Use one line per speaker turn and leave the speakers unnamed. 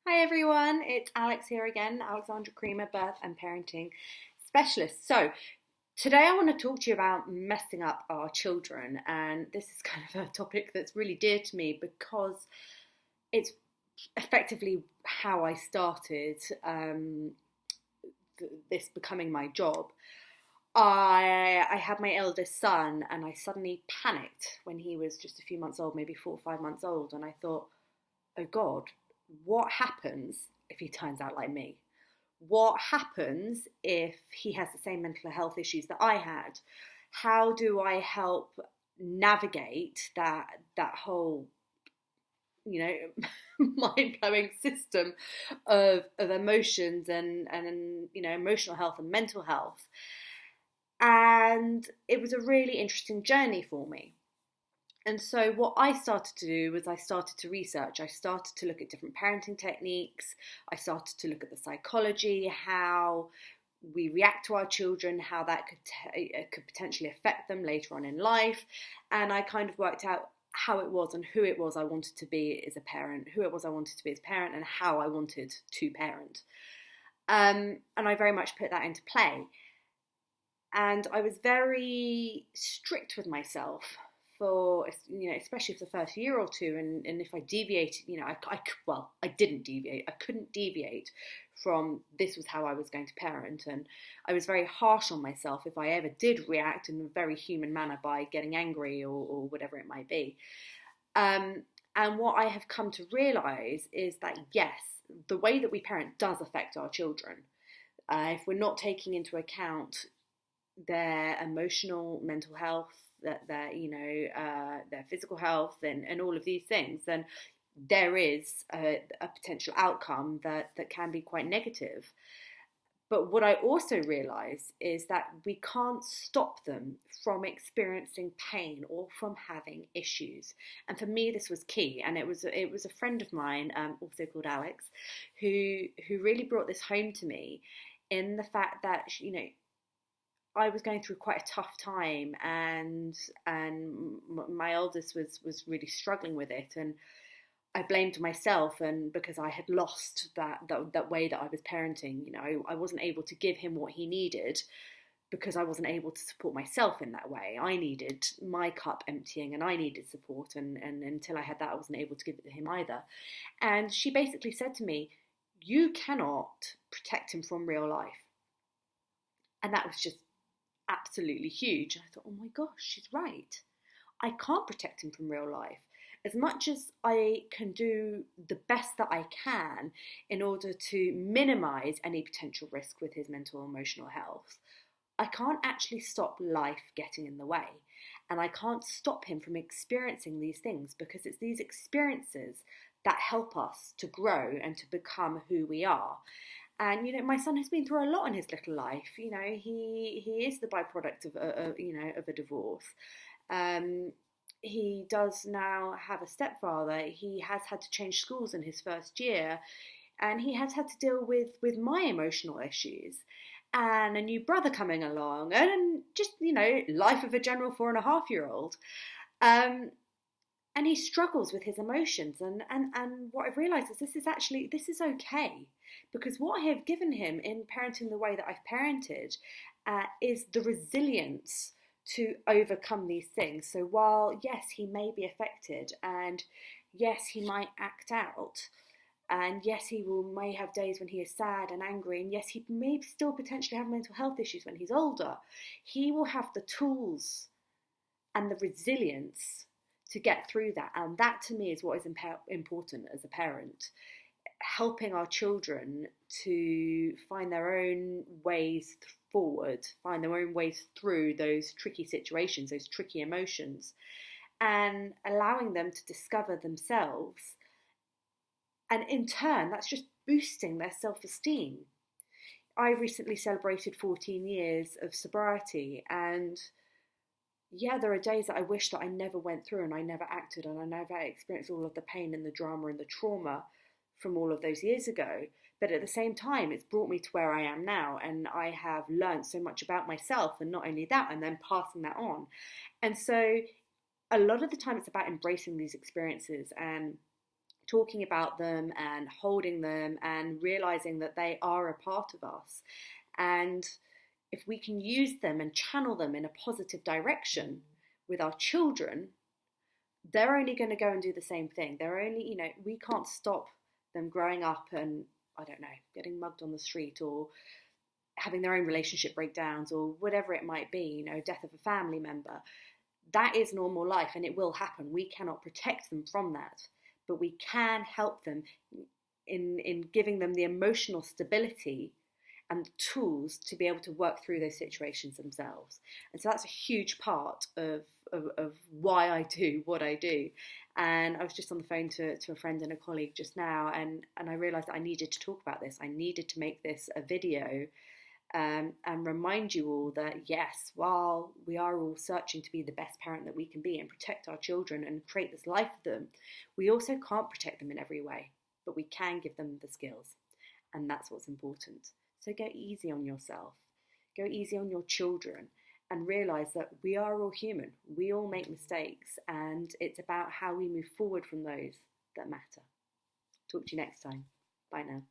Hi everyone, it's Alex here again, Alexandra Kremer, birth and parenting specialist. So today I want to talk to you about messing up our children, and this is kind of a topic that's really dear to me because it's effectively how I started this becoming my job. I had my eldest son and I suddenly panicked when he was just a few months old, maybe 4 or 5 months old, and I thought, oh God, what happens if he turns out like me? What happens if he has the same mental health issues that I had? How do I help navigate that whole, mind-blowing system of emotions and emotional health and mental health? And it was a really interesting journey for me. And so what I started to do was I started to research. I started to look at different parenting techniques. I started to look at the psychology, how we react to our children, how that could potentially affect them later on in life. And I kind of worked out how it was and who it was I wanted to be as a parent, who it was I wanted to be as a parent, and how I wanted to parent. And I very much put that into play. And I was very strict with myself for, especially for the first year or two. And if I deviated, I didn't deviate. I couldn't deviate from this was how I was going to parent. And I was very harsh on myself if I ever did react in a very human manner by getting angry or whatever it might be. And what I have come to realize is that, yes, the way that we parent does affect our children. If we're not taking into account their emotional, mental health, their physical health, and all of these things, then there is a potential outcome that can be quite negative. But what I also realize is that we can't stop them from experiencing pain or from having issues. And for me, this was key. And it was a friend of mine, also called Alex, who really brought this home to me, in the fact that, I was going through quite a tough time, and my eldest was really struggling with it, and I blamed myself, and because I had lost that way that I was parenting. I wasn't able to give him what he needed because I wasn't able to support myself in that way. I needed my cup emptying, and I needed support, and until I had that, I wasn't able to give it to him either. And she basically said to me, "You cannot protect him from real life." And that was just absolutely huge. And I thought, oh my gosh, she's right. I can't protect him from real life. As much as I can do the best that I can in order to minimize any potential risk with his mental and emotional health, I can't actually stop life getting in the way. And I can't stop him from experiencing these things, because it's these experiences that help us to grow and to become who we are. And, my son has been through a lot in his little life. He is the byproduct of a divorce. He does now have a stepfather. He has had to change schools in his first year, and he has had to deal with my emotional issues, and a new brother coming along, and just, life of a general 4.5-year-old. And he struggles with his emotions. And what I've realised is this is okay. Because what I have given him in parenting the way that I've parented is the resilience to overcome these things. So while, yes, he may be affected, and yes, he might act out, and yes, may have days when he is sad and angry, and yes, he may still potentially have mental health issues when he's older, he will have the tools and the resilience to get through that. And that, to me, is what is important as a parent. Helping our children to find their own ways forward, find their own ways through those tricky situations, those tricky emotions, and allowing them to discover themselves. And in turn, that's just boosting their self-esteem. I recently celebrated 14 years of sobriety, and yeah, there are days that I wish that I never went through, and I never acted, and I never experienced all of the pain and the drama and the trauma from all of those years ago. But at the same time, it's brought me to where I am now, and I have learned so much about myself, and not only that, and then passing that on. And so a lot of the time it's about embracing these experiences and talking about them and holding them and realizing that they are a part of us. And if we can use them and channel them in a positive direction with our children, they're only going to go and do the same thing. They're only, we can't stop them growing up and, I don't know, getting mugged on the street or having their own relationship breakdowns or whatever it might be, death of a family member. That is normal life and it will happen. We cannot protect them from that, but we can help them in giving them the emotional stability and the tools to be able to work through those situations themselves. And so that's a huge part of why I do what I do. And I was just on the phone to a friend and a colleague just now, and I realised that I needed to talk about this. I needed to make this a video and remind you all that, yes, while we are all searching to be the best parent that we can be and protect our children and create this life for them, we also can't protect them in every way, but we can give them the skills. And that's what's important. So go easy on yourself, go easy on your children, and realise that we are all human. We all make mistakes, and it's about how we move forward from those that matter. Talk to you next time. Bye now.